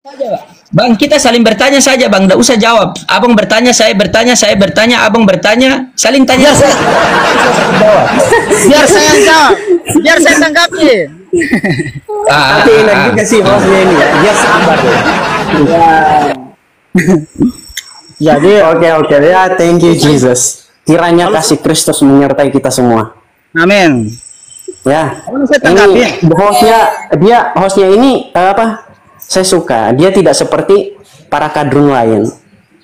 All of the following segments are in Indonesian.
Saja, Pak. Bang, kita saling bertanya saja, Bang. Tidak usah jawab. Abang bertanya, saya bertanya, abang bertanya, saling tanya. Biar saya, biar saya yang jawab, biar saya tanggapi. Tapi enak juga sih hostnya ini ya. Dia sabar ya. Jadi, Oke ya, thank you Jesus. Kiranya kasih Kristus menyertai kita semua. amin. Ya. Saya tanggapi. Ini hostnya ini apa? Saya suka. Dia tidak seperti para kadrun lain.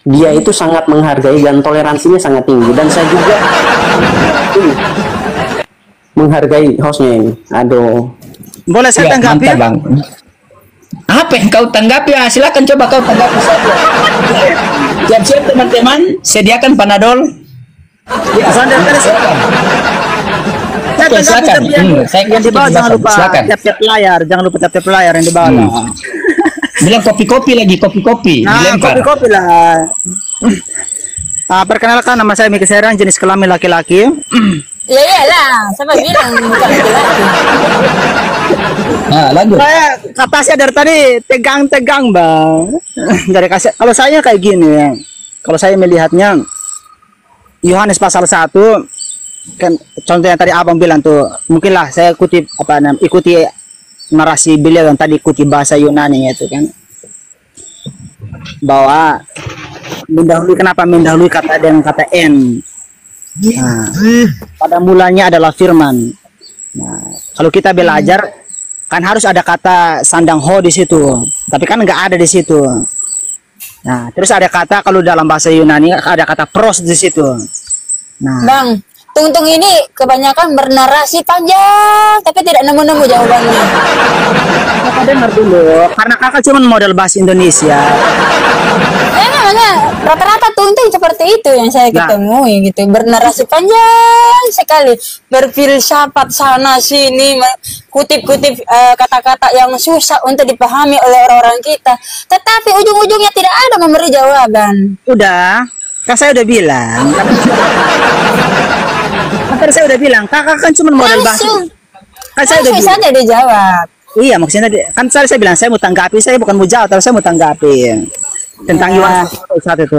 Dia itu sangat menghargai dan toleransinya sangat tinggi. Dan saya juga menghargai hostnya ini. Aduh. Boleh saya Ya, tanggapi? mantap, Bang. Apa yang kau tanggapi? Ya, silakan coba kau tanggapi saja. Siap-siap teman-teman, sediakan panadol. Ya, silakan. Saya Oke, tanggapi, silakan. tapi yang di bawah jangan lupa Silakan. tap-tap layar, jangan lupa tap-tap layar yang di bawah. Bilang kopi-kopi lagi, kopi-kopi. Nah, Dilempar. kopi-kopi lah. Perkenalkan, nama saya Miki Serang, jenis kelamin laki-laki. Ya iyalah, siapa bilang bukan laki-laki. Nah, lanjut. Saya kata saya dari tadi tegang-tegang, Bang. Dari kasih, kalau saya kayak gini ya. Kalau saya melihatnya Yohanes pasal 1 kan contoh yang tadi Abang bilang tuh, mungkinlah saya kutip ikuti narasi beliau yang tadi ikuti bahasa Yunani itu kan. Bahwa kenapa mendahului kata dengan kata N. Nah, pada mulanya adalah firman. Nah, kalau kita belajar kan harus ada kata sandang ho di situ, tapi kan nggak ada di situ. Nah, terus ada kata kalau dalam bahasa Yunani ada kata pros di situ. Nah, Bang, Tungtung ini kebanyakan bernarasi panjang tapi tidak nemu-nemu jawabannya. kakak dengar dulu, karena kakak cuma model bahasa Indonesia. Namanya rata-rata Tungtung seperti itu yang saya Nah. ketemui gitu, bernarasi panjang sekali, berfilsafat sana sini, kutip-kutip kata-kata yang susah untuk dipahami oleh orang-orang kita. Tetapi ujung-ujungnya tidak ada memberi jawaban. Udah, kan saya udah bilang. Kan saya udah bilang, kakak kan cuma model bahasa. Langsung, Kan saya udah langsung bilang. saja dijawab. Iya, maksudnya kan saya bilang saya mau tanggapi, saya bukan mau jawab, tapi saya mau tanggapi tentang Ya. Yohanes saat itu.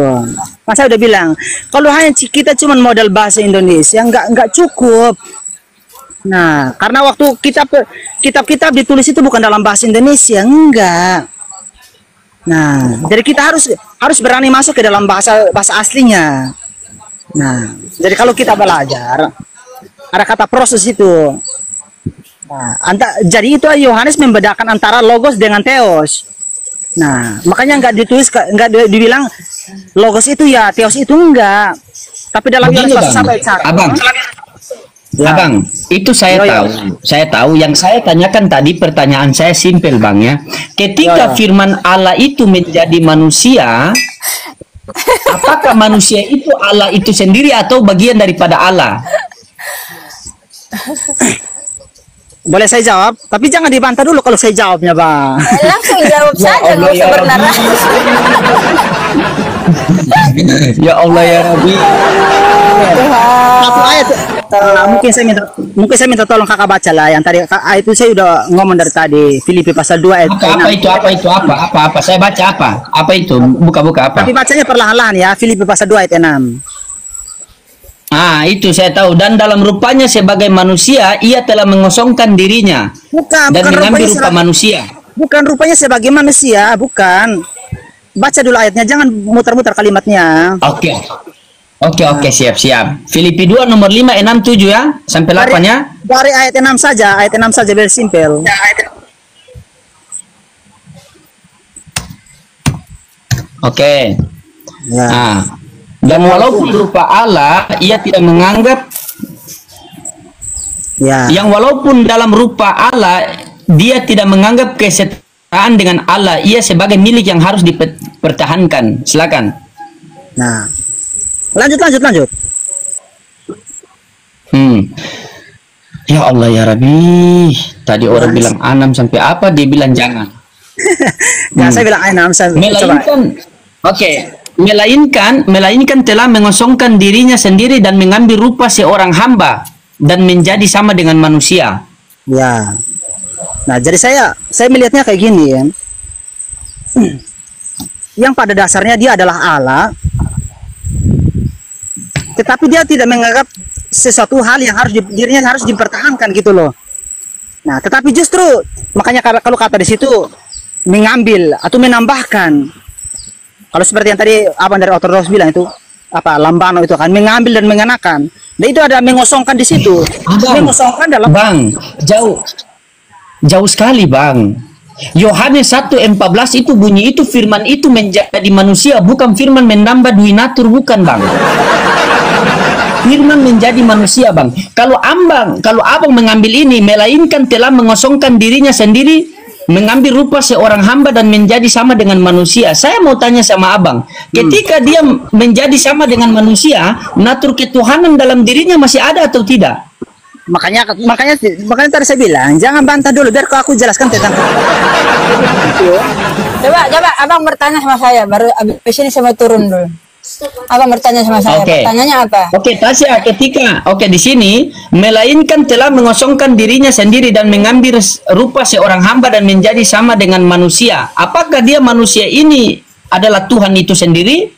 Kan saya udah bilang, kalau hanya kita cuma model bahasa Indonesia nggak cukup. Nah, karena waktu kitab-kitab ditulis itu bukan dalam bahasa Indonesia, enggak. Nah, jadi kita harus berani masuk ke dalam bahasa aslinya. Nah, jadi kalau kita belajar ada kata proses itu. Nah, jadi itu Yohanes membedakan antara logos dengan theos. Nah, makanya dibilang logos itu ya, theos itu enggak. Tapi dalam Begini, Yohanes Bang. pasal 1. Abang. Ya. Abang, itu saya Yo, yo. tahu. Saya tahu. Yang saya tanyakan tadi pertanyaan saya simpel, Bang ya. Ketika Yo, yo. firman Allah itu menjadi manusia, apakah manusia itu Allah itu sendiri atau bagian daripada Allah? Boleh saya jawab, tapi jangan dibantah dulu kalau saya jawabnya, Bang. Langsung jawab saja, nggak usah bernarasi. Ya Allah ya Rabbi. Satu ayat. Mungkin saya minta tolong kakak baca lah yang tadi ayat itu saya udah ngomong dari tadi, Filipi pasal 2 ayat Apa 6. itu? Apa? Saya baca apa? Apa itu? Buka-buka apa? Tapi bacanya perlahan-lahan ya, Filipi pasal 2 ayat 6. Ah, itu saya tahu. Dan dalam rupanya sebagai manusia, ia telah mengosongkan dirinya Bukan, dan bukan mengambil rupanya rupa sebagai, manusia. bukan rupanya sebagai manusia, bukan. Baca dulu ayatnya, jangan muter-muter kalimatnya. Oke. Oke, siap. Filipi 2 nomor 5, 6, 7 ya. Sampai 8 ya. Dari ayat 6 saja, very simple. Oke. Ya. Nah, dan walaupun rupa Allah, ia tidak menganggap Ya. yang walaupun dalam rupa Allah, dia tidak menganggap kesetaraan dengan Allah, ia sebagai milik yang harus dipertahankan. Silakan. Nah. Lanjut. Ya Allah ya Rabbi. Tadi orang bilang 6 sampai apa, dia bilang jangan. Nah, saya bilang ayat 6 saya coba. Melainkan, oke, melainkan telah mengosongkan dirinya sendiri dan mengambil rupa seorang hamba dan menjadi sama dengan manusia. Ya. Nah, jadi saya melihatnya kayak gini ya. yang pada dasarnya dia adalah Allah, tetapi dia tidak menganggap sesuatu hal yang dirinya harus dipertahankan gitu loh. Nah, tetapi justru makanya kalau kata di situ mengambil atau menambahkan, kalau seperti yang tadi abang dari ortodoks bilang itu apa lambano itu kan mengambil dan mengenakan. Nah itu ada mengosongkan di situ, mengosongkan dalam Bang, jauh sekali bang. Yohanes 1:14 itu bunyi itu firman itu menjadi manusia, bukan firman menambah duinatur, bukan bang. Firman menjadi manusia bang. Kalau abang mengambil ini, melainkan telah mengosongkan dirinya sendiri, mengambil rupa seorang hamba dan menjadi sama dengan manusia. Saya mau tanya sama abang, ketika dia menjadi sama dengan manusia, natur ketuhanan dalam dirinya masih ada atau tidak? makanya tadi saya bilang jangan bantah dulu biar aku jelaskan tentang Coba abang bertanya sama saya, baru abis ini saya mau turun dulu. Abang bertanya sama saya, pertanyaannya apa? Tasya, di sini melainkan telah mengosongkan dirinya sendiri dan mengambil rupa seorang hamba dan menjadi sama dengan manusia. Apakah dia manusia ini adalah Tuhan itu sendiri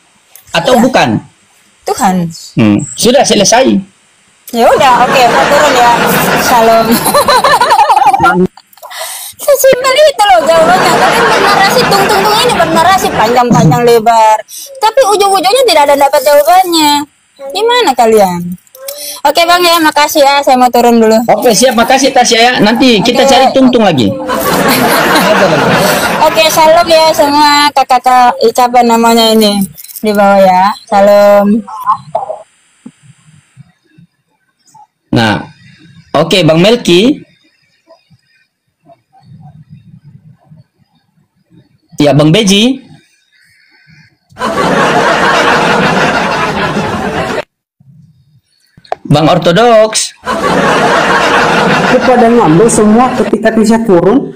atau bukan? Tuhan. Sudah selesai. Ya udah, oke, mau turun ya. Shalom. Sesimpel itu loh jawabannya. Kalian bernarasi tung ini bernarasi panjang lebar, tapi ujung-ujungnya tidak ada dapat jawabannya. Gimana kalian? Oke bang ya, makasih ya. Saya mau turun dulu. Oke siap, makasih Tasya ya. Nanti kita cari Tungtung lagi. Oke, salam ya semua kakak-kakak. Apa namanya ini di bawah ya. Salam. Nah, oke Bang Melki. Ya Bang Beji. Bang Ortodoks. Kepada ngambil semua ketika bisa turun.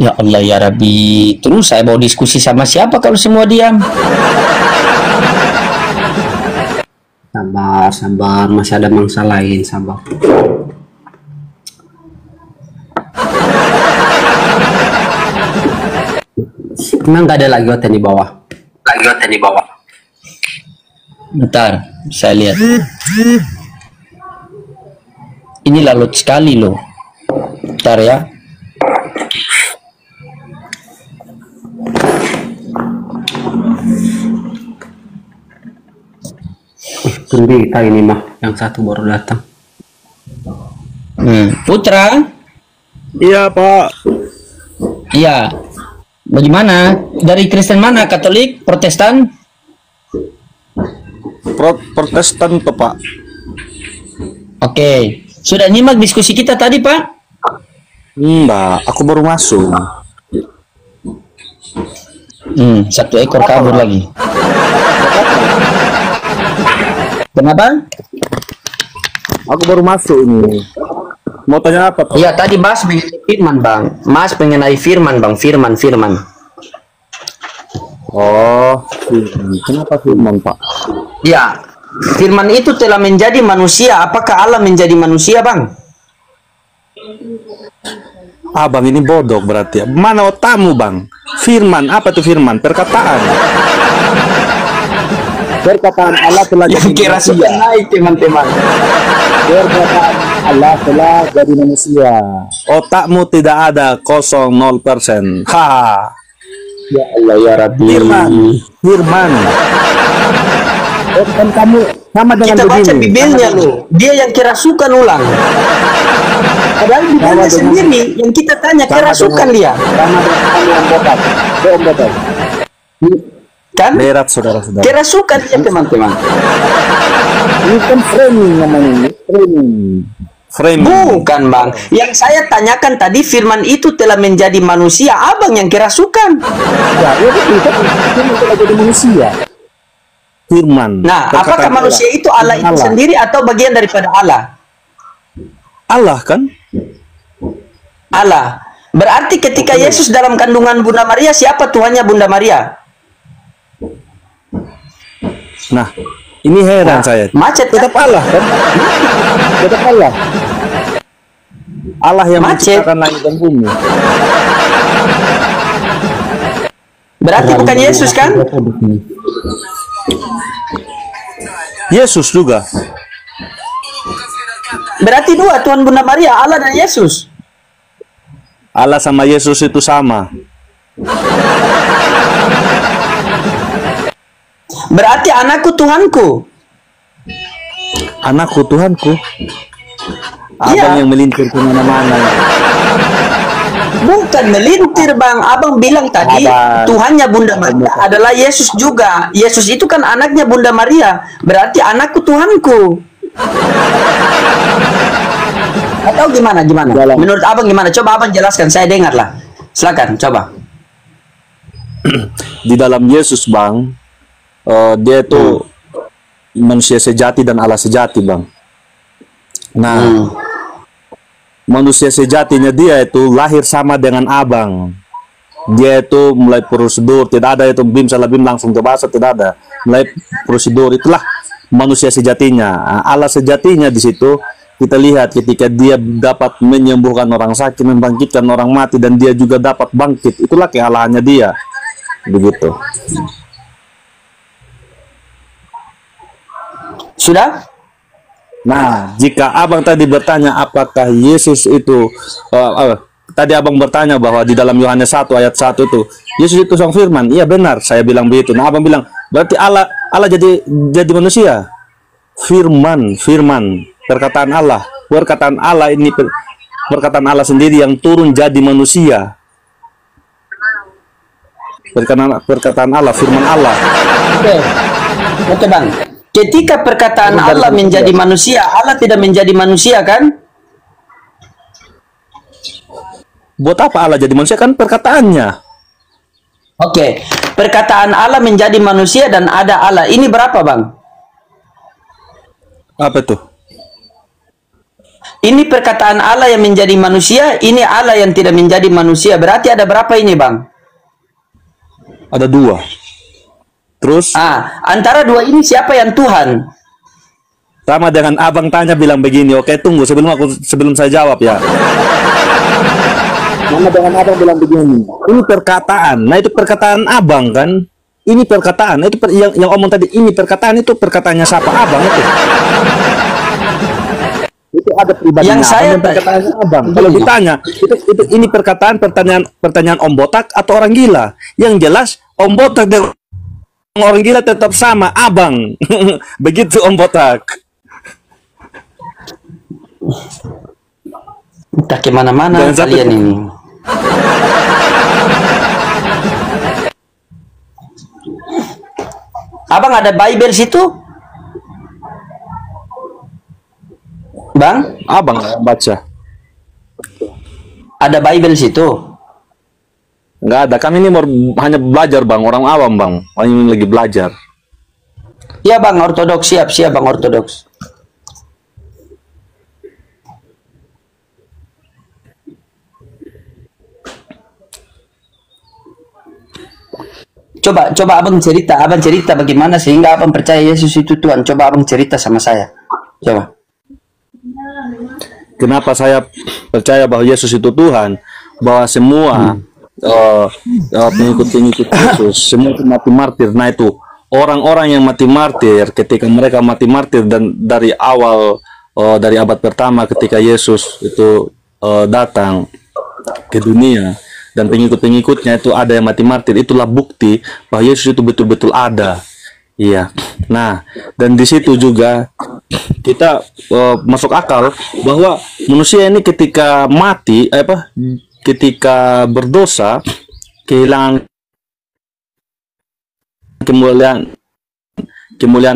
Ya Allah ya Rabbi, terus saya mau diskusi sama siapa kalau semua diam? Sabar, masih ada mangsa lain, sabar. Emang nggak ada lagi hotel di bawah? Bentar, saya lihat. Ini lalut sekali loh. Bentar ya. Pendeta ini mah, yang satu baru datang. Putra? Iya Pak. Iya. Bagaimana? Dari Kristen mana? Katolik? Protestan? Protestan tuh Pak. Oke. Sudah nyimak diskusi kita tadi Pak? Enggak, aku baru masuk. Satu ekor kabur lagi. Kenapa? Aku baru masuk ini. Mau tanya apa Pak? Iya tadi bahas mengenai firman Bang. Mas mengenai firman Bang. Firman. Oh, kenapa firman Pak? Ya, firman itu telah menjadi manusia. Apakah Allah menjadi manusia Bang? Abang ini bodoh berarti ya. Mana otakmu Bang? Firman, apa itu firman? Perkataan. Perkataan Allah telah jadi Kira sudah naik teman-teman. Perkataan Allah telah jadi manusia. Otakmu tidak ada, 0%. Ha. Ya Allah ya Rabbi. Firman. Kan kamu sama dengan Kita baca begini. Bibelnya loh. Dia yang kerasukan ulang. Padahal Bibelnya sendiri yang kita tanya kerasukan dia. Sama dengan yang botak. Om botak. Kan? Berat saudara-saudara. Kerasukan dia teman-teman. Ini kan framing namanya ini. Framing. Bukan Bang. Yang saya tanyakan tadi firman itu telah menjadi manusia. Abang yang kerasukan. Ya, itu telah jadi manusia. Firman. Nah, apakah manusia itu Allah itu sendiri atau bagian daripada Allah? Allah kan? Allah. Berarti ketika Yesus dalam kandungan Bunda Maria, siapa Tuhannya Bunda Maria? Nah, Ini heran saya. Macet kan? Tetap Allah kan? Tetap Allah. Allah yang Macet. menciptakan langit dan bumi. Berarti bukan Yesus kan? Yesus juga. Berarti dua, Tuhan Bunda Maria, Allah dan Yesus. Allah sama Yesus itu sama. Berarti anakku Tuhanku. Anakku Tuhanku. Abang Iya. yang melintir kemana-mana. Bukan melintir bang, abang bilang tadi Abang. Tuhannya Bunda Maria adalah Yesus juga. Yesus itu kan anaknya Bunda Maria, berarti anakku Tuhanku. Atau gimana? Dalam. Menurut abang gimana? Coba abang jelaskan, saya dengar lah. Silakan, coba. Di dalam Yesus bang, dia itu manusia sejati dan Allah sejati bang. Nah, manusia sejatinya dia itu lahir sama dengan abang. Dia itu mulai prosedur, tidak ada itu bim salah bim langsung ke bahasa, tidak ada. Mulai prosedur, itulah manusia sejatinya. Nah, Allah sejatinya di situ kita lihat ketika dia dapat menyembuhkan orang sakit, membangkitkan orang mati, dan dia juga dapat bangkit. Itulah kealahannya dia. Begitu. Sudah? Nah, jika abang tadi bertanya apakah Yesus itu tadi abang bertanya bahwa di dalam Yohanes 1 ayat 1 itu Yesus itu sang firman. Iya benar, saya bilang begitu. Nah, abang bilang berarti Allah jadi manusia. Firman, perkataan Allah. Perkataan Allah ini perkataan Allah sendiri yang turun jadi manusia. Perkataan Allah, firman Allah. Oke bang. Ketika perkataan Allah menjadi manusia, Allah tidak menjadi manusia kan? Buat apa Allah jadi manusia, kan perkataannya. Oke. Perkataan Allah menjadi manusia dan ada Allah. Ini berapa bang? Apa itu? Ini perkataan Allah yang menjadi manusia, ini Allah yang tidak menjadi manusia. Berarti ada berapa ini bang? Ada dua. Terus Antara dua ini siapa yang Tuhan? sama dengan abang tanya bilang begini. Oke, tunggu sebelum saya jawab ya. Sama dengan abang bilang begini. Ini perkataan. Nah, itu perkataan abang kan? Ini perkataan. Itu yang omong tadi. Ini perkataan, itu perkataannya siapa? Abang itu. Itu ada pribadi Yang saya perkataannya abang. Kalau ditanya, itu ini pertanyaan Om Botak atau orang gila? Yang jelas Om Botak dan orang gila tetap sama, abang. Begitu Om Botak. Entah kemana-mana kalian ini. Abang ada Bible situ? Bang? Abang yang baca. Ada Bible situ? Nggak ada. Kami ini hanya belajar bang, orang awam bang. Kami ini lagi belajar. Ya bang, ortodoks, siap bang, ortodoks. Coba abang cerita bagaimana sehingga abang percaya Yesus itu Tuhan. Coba abang cerita sama saya. Coba. Kenapa saya percaya bahwa Yesus itu Tuhan? Bahwa semua pengikut-pengikut Yesus, semua itu mati martir. Nah, itu orang-orang yang mati martir, ketika mereka mati martir dan dari awal, dari abad pertama ketika Yesus itu datang ke dunia dan pengikut-pengikutnya itu ada yang mati martir, itulah bukti bahwa Yesus itu betul-betul ada. Iya. Nah, dan di situ juga kita masuk akal bahwa manusia ini ketika mati, ketika berdosa, kehilangan kemuliaan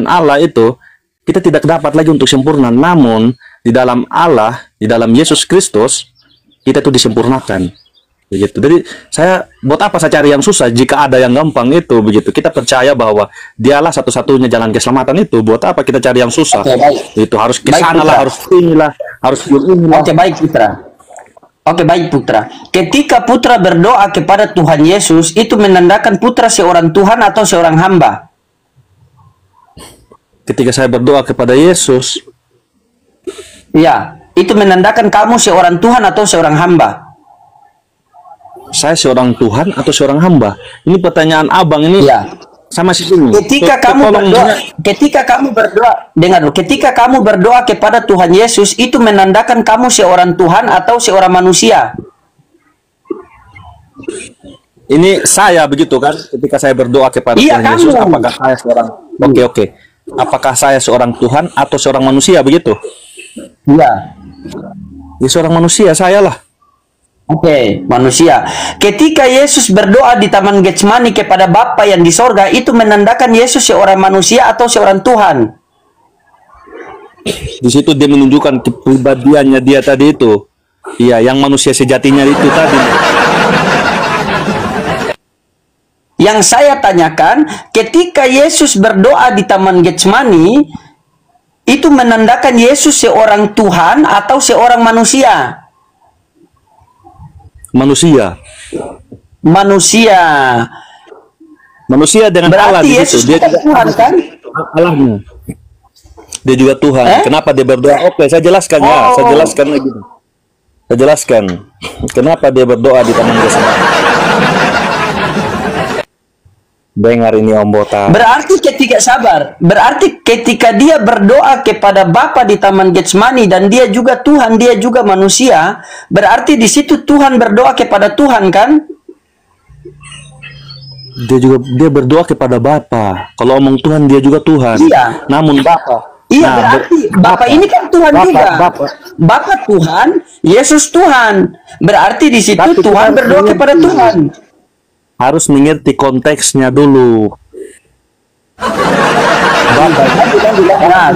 Allah itu, kita tidak dapat lagi untuk sempurna. Namun di dalam Allah, di dalam Yesus Kristus, kita itu disempurnakan. Begitu. Jadi buat apa saya cari yang susah jika ada yang gampang itu, begitu. Kita percaya bahwa dialah satu-satunya jalan keselamatan itu. Buat apa kita cari yang susah? Oke, baik. Itu harus ke sana lah, harus inilah, harus inilah. Oke, baik Putra. Ketika Putra berdoa kepada Tuhan Yesus, itu menandakan Putra seorang Tuhan atau seorang hamba? ketika saya berdoa kepada Yesus, Ya, itu menandakan kamu seorang Tuhan atau seorang hamba. saya seorang Tuhan atau seorang hamba? Ini pertanyaan abang ini. Ya. Sama sih ini. Ketika kamu berdoa, dengar dulu, ketika kamu berdoa kepada Tuhan Yesus, itu menandakan kamu seorang Tuhan atau seorang manusia. Ini saya begitu kan? Ketika saya berdoa kepada Iya, Tuhan Yesus, kamu. apakah saya seorang? Oke. Apakah saya seorang Tuhan atau seorang manusia begitu? Ya. Ya seorang manusia saya lah. Oke, manusia. Ketika Yesus berdoa di Taman Getsemani kepada Bapa yang di sorga, itu menandakan Yesus seorang manusia atau seorang Tuhan. Di situ dia menunjukkan kepribadiannya dia tadi itu. Iya, yang manusia sejatinya itu tadi. Yang saya tanyakan, ketika Yesus berdoa di Taman Getsemani, itu menandakan Yesus seorang Tuhan atau seorang manusia? Manusia. Manusia dengan Allah Berarti di Yesus situ. Dia bukan juga Tuhan, kan? Allahnya. Dia juga Tuhan. Kenapa dia berdoa? Oke, saya jelaskan ya. Saya jelaskan lagi. Saya jelaskan. Kenapa dia berdoa di Taman Getsemani. Dengar ini Om Botak. Berarti ketika dia berdoa kepada Bapa di Taman Getsemani dan dia juga Tuhan, dia juga manusia, berarti di situ Tuhan berdoa kepada Tuhan, kan? Dia berdoa kepada Bapa. Kalau omong Tuhan, dia juga Tuhan. Iya. Namun Bapa. Iya, berarti Bapa ini kan Tuhan juga. Bapa Tuhan, Yesus Tuhan. Berarti di situ Tapi Tuhan kita berdoa mengerti. kepada Tuhan. Harus mengerti konteksnya dulu. Nah,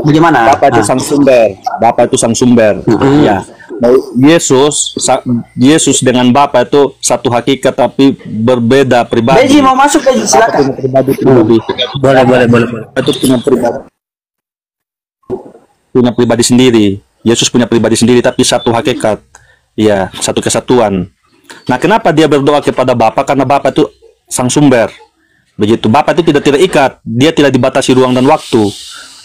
bagaimana? Bapa itu sang sumber. Bapa itu sang sumber. Ya. Yesus dengan Bapa itu satu hakikat tapi berbeda pribadi. Beji mau masuk, Beji, silakan. Pribadi. Boleh. Itu punya pribadi sendiri. Yesus punya pribadi sendiri tapi satu hakikat. Ya, satu kesatuan. Nah, kenapa dia berdoa kepada Bapa? Karena Bapa itu sang sumber. Begitu. Bapa itu tidak terikat, dia tidak dibatasi ruang dan waktu.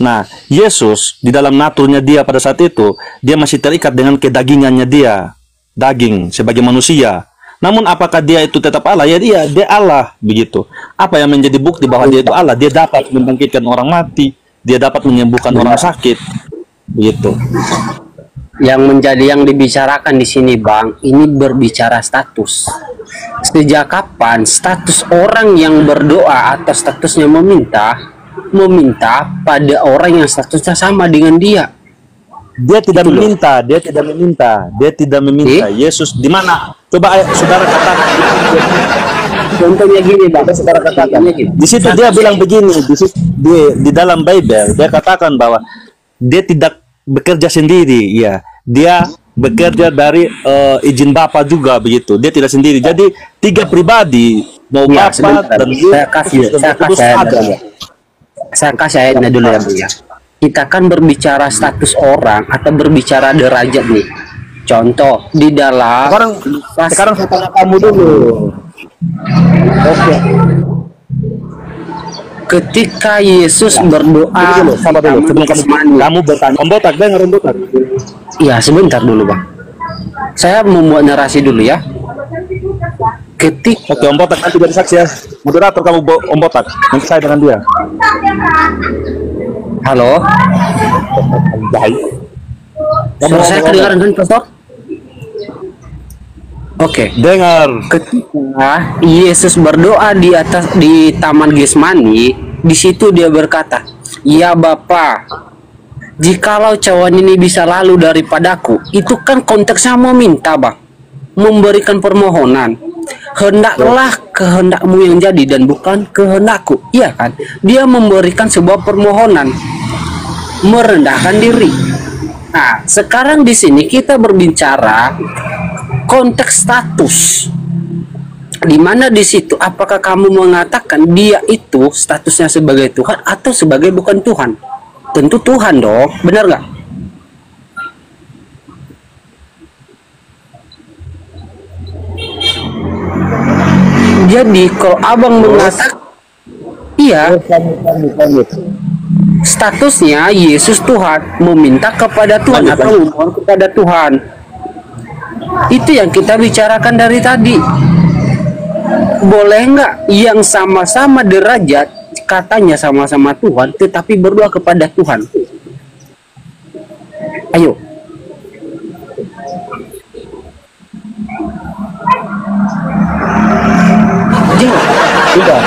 Nah, Yesus di dalam naturnya dia pada saat itu, dia masih terikat dengan kedagingannya dia, daging sebagai manusia. Namun apakah dia itu tetap Allah? Ya dia Allah, begitu. Apa yang menjadi bukti bahwa dia itu Allah? Dia dapat membangkitkan orang mati, dia dapat menyembuhkan orang sakit. Begitu. Yang dibicarakan di sini, Bang, ini berbicara status. Sejak kapan status orang yang berdoa atau statusnya meminta pada orang yang statusnya sama dengan dia? Dia tidak meminta. Yesus di mana? Coba saudara katakan. Contohnya gini, Bang. Saudara katakan. Di situ dia bilang begini, di dalam Bible dia katakan bahwa dia tidak bekerja sendiri, ya. Dia bekerja dari izin Bapa juga begitu. Dia tidak sendiri. Jadi tiga pribadi, mau Ya, Bapa dan saya kasih ayatnya dulu ya, Bu ya. Kita kan berbicara status orang atau berbicara derajat nih. Contoh di dalam sekarang saya tanya kamu dulu. Oke. ketika Yesus berdoa, Sabar dulu. Sebelum kamu bertanya, Om Botak, dengar Om Botak. ya sebentar dulu, Bang. Saya membuat narasi dulu ya. Ketika Oke, Om Botak nanti jadi saksi ya. Moderator kamu Om Botak. Nanti saya dengan dia. halo, suara saya kedengaran kan, Pastor? Oke. Dengar. Ketika Yesus berdoa di Taman Getsemani, di situ dia berkata, "Ya Bapa, jikalau cawan ini bisa lalu daripadaku." Itu kan konteksnya meminta, Bang. Memberikan permohonan. Hendaklah kehendakmu yang jadi dan bukan kehendakku. Iya kan? Dia memberikan sebuah permohonan. Merendahkan diri. Nah, sekarang di sini kita berbicara konteks status, di mana di situ apakah kamu mengatakan dia itu statusnya sebagai Tuhan atau sebagai bukan Tuhan? Tentu Tuhan dong, benar nggak? Jadi kalau abang mengatakan Iya, Lanjut. statusnya Yesus Tuhan, meminta kepada Tuhan Lanjut, atau memohon kepada Tuhan. Itu yang kita bicarakan dari tadi. Boleh nggak yang sama-sama derajat, katanya sama-sama Tuhan, tetapi berdoa kepada Tuhan? Ayo. Sudah.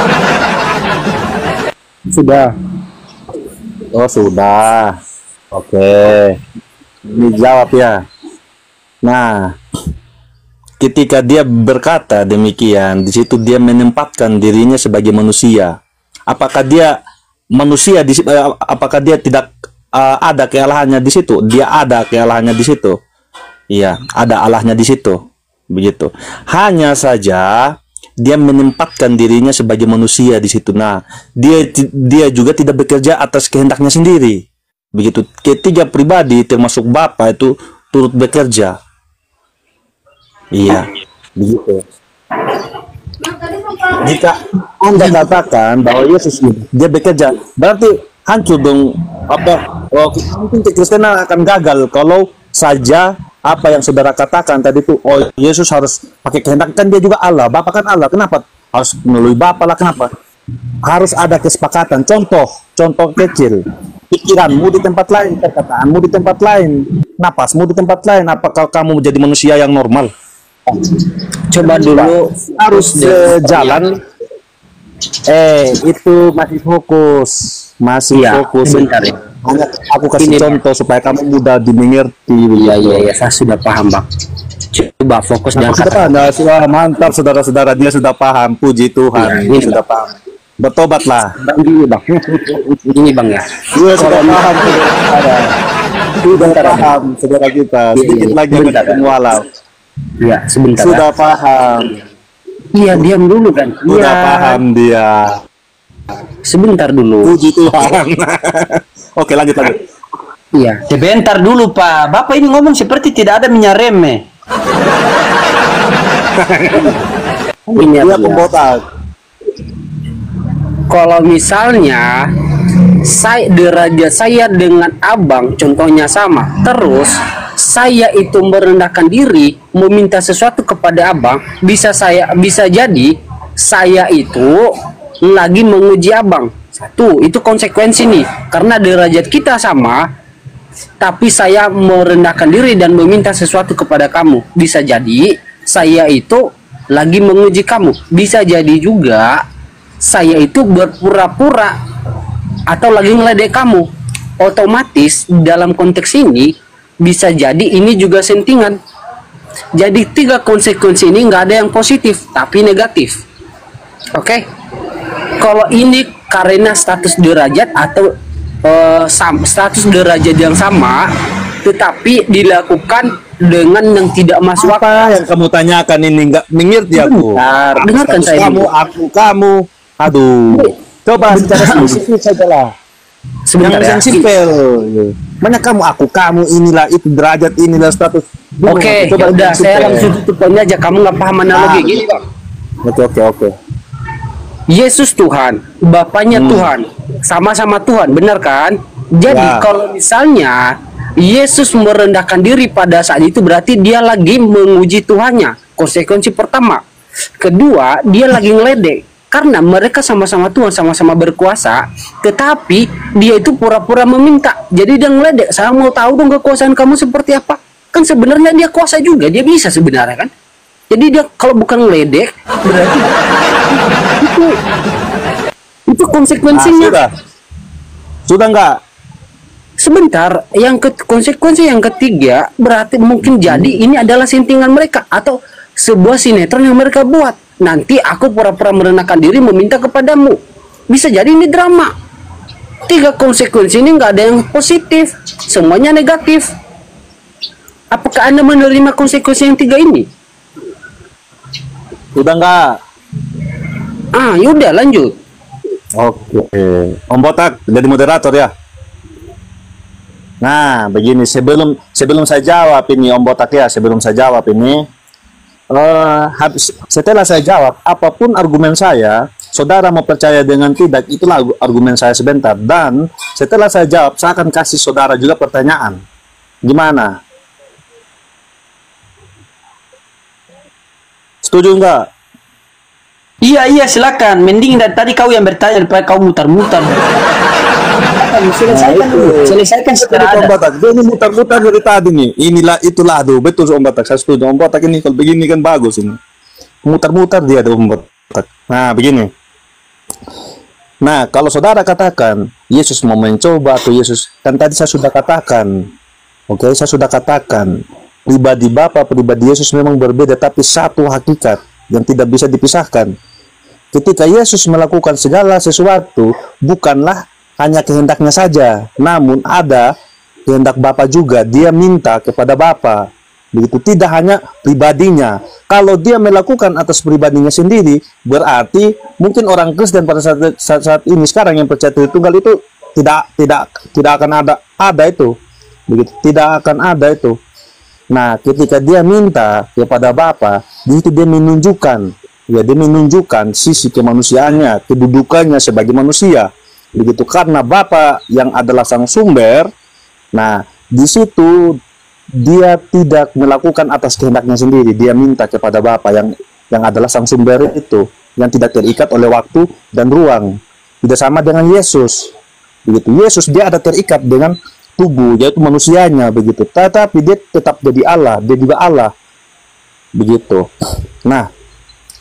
Sudah. Oh, sudah. Oke. Ini jawab ya. Nah, ketika dia berkata demikian, di situ dia menempatkan dirinya sebagai manusia. Apakah dia manusia apakah dia tidak ada kealahannya di situ? Dia ada kealahannya di situ. Iya, ada Allahnya di situ. Begitu. Hanya saja dia menempatkan dirinya sebagai manusia di situ. Nah, dia juga tidak bekerja atas kehendaknya sendiri. Begitu. Ketiga pribadi termasuk Bapa itu turut bekerja. Iya, begitu. Jika Anda katakan bahwa Yesus dia bekerja, berarti hancur dong mungkin kekristenan akan gagal kalau saja apa yang saudara katakan tadi itu, oh Yesus harus pakai kehendak, kan dia juga Allah, Bapa kan Allah, kenapa harus melalui Bapa lah, kenapa harus ada kesepakatan? Contoh kecil, pikiranmu di tempat lain, perkataanmu di tempat lain, napasmu di tempat lain. Apakah kamu menjadi manusia yang normal? Coba dulu Harus jalan. Itu masih fokus, Iya, fokus. sebentar ya. Hanya aku kasih Ini, contoh supaya kamu mudah dimengerti. Iya, saya sudah paham, Bang. Coba fokus dan Sudah paham, sudah mantap saudara-saudara, dia sudah paham. Puji Tuhan, Iya, dia sudah paham. Bertobatlah. Ini, Bang. Ini, Bang ya. Dia sudah paham, saudara. Sudah paham, saudara kita. Sedikit lagi Bentar. kita walau. Iya, sebentar. Sudah paham. Iya, diam dulu kan. Sudah Iya. paham dia. Sebentar dulu. Puji Tuhan. Oke, lanjut. Iya. Sebentar dulu Pak, Bapak ini ngomong seperti tidak ada minyak rem. Ini Dia ya. pembotak. Kalau misalnya derajat saya dengan abang contohnya sama, terus saya itu merendahkan diri meminta sesuatu kepada abang, bisa jadi saya itu lagi menguji abang. Satu, itu konsekuensi nih, karena derajat kita sama, tapi saya merendahkan diri dan meminta sesuatu kepada kamu. Bisa jadi saya itu lagi menguji kamu. Bisa jadi juga saya itu berpura-pura atau lagi ngeledek kamu. Otomatis dalam konteks ini bisa jadi ini juga sentingan. Jadi 3 konsekuensi ini nggak ada yang positif tapi negatif. Oke. Kalau ini karena status derajat atau status derajat yang sama, tetapi dilakukan dengan yang tidak masuk akal. Apa yang kamu tanyakan ini nggak mengerti aku? Bentar, dengarkan Status saya kamu, dulu. kamu. Aduh. Coba secara spesifik saja lah. Sebentar ya. Yang simpel. Banyak kamu, inilah itu derajat, inilah status. Oke, ya udah saya langsung tutup poinnya aja. Kamu nggak paham analogi gini, Bang. Oke. Yesus Tuhan, Bapaknya Tuhan, sama-sama Tuhan, benar kan? Jadi Ya. kalau misalnya Yesus merendahkan diri pada saat itu, berarti dia lagi menguji Tuhannya. Konsekuensi pertama. Kedua, dia lagi ngeledek. Karena mereka sama-sama Tuhan, sama-sama berkuasa, tetapi dia itu pura-pura meminta. Jadi dia ngeledek, saya mau tahu dong kekuasaan kamu seperti apa. Kan sebenarnya dia kuasa juga, dia bisa sebenarnya kan. Jadi dia kalau bukan ngeledek, berarti itu konsekuensinya. Sudah nggak? Sebentar, konsekuensi yang ketiga berarti mungkin jadi ini adalah sentingan mereka atau sebuah sinetron yang mereka buat. Nanti aku pura-pura merendahkan diri meminta kepadamu. Bisa jadi ini drama. 3 konsekuensi ini nggak ada yang positif, semuanya negatif. Apakah Anda menerima konsekuensi yang 3 ini? Sudah nggak? Yaudah lanjut. Oke. Om Botak jadi moderator ya. Nah, begini, sebelum saya jawab ini Om Botak ya, sebelum saya jawab ini, setelah saya jawab apapun argumen saya, saudara mau percaya dengan tidak, itulah argumen saya sebentar. Dan setelah saya jawab, saya akan kasih saudara juga pertanyaan. Gimana? Setuju nggak? Iya, silakan. Mending dari tadi kau yang bertanya daripada kau mutar-mutar. Selesaikan dulu. Selesaikan secara Om adat. Botak, dia ini mutar-mutar dari tadi nih. Inilah itulah, aduh betul Om Botak, saya setuju. Om Botak ini kalau begini kan bagus ini. Mutar-mutar dia tuh Om Botak. Nah begini. Nah kalau saudara katakan Yesus mau mencoba atau Yesus, kan tadi saya sudah katakan, oke, saya sudah katakan pribadi Bapa, pribadi Yesus memang berbeda, tapi satu hakikat yang tidak bisa dipisahkan. Ketika Yesus melakukan segala sesuatu, bukanlah hanya kehendaknya saja, namun ada kehendak Bapa juga. Dia minta kepada Bapa, begitu, tidak hanya pribadinya. Kalau dia melakukan atas pribadinya sendiri, berarti mungkin orang Kristen pada saat ini sekarang yang percaya Tritunggal itu tidak akan ada itu, begitu, tidak akan ada itu. Nah, ketika dia minta kepada Bapa, itu dia menunjukkan, ya, dia menunjukkan sisi kemanusiaannya, kedudukannya sebagai manusia, begitu, karena Bapa yang adalah sang sumber. Nah, di situ dia tidak melakukan atas kehendaknya sendiri, dia minta kepada Bapa yang adalah sang sumber itu, yang tidak terikat oleh waktu dan ruang. Tidak sama dengan Yesus, begitu. Yesus dia ada terikat dengan tubuh, yaitu manusianya, begitu. Tetapi dia tetap jadi Allah, dia juga Allah, begitu. Nah,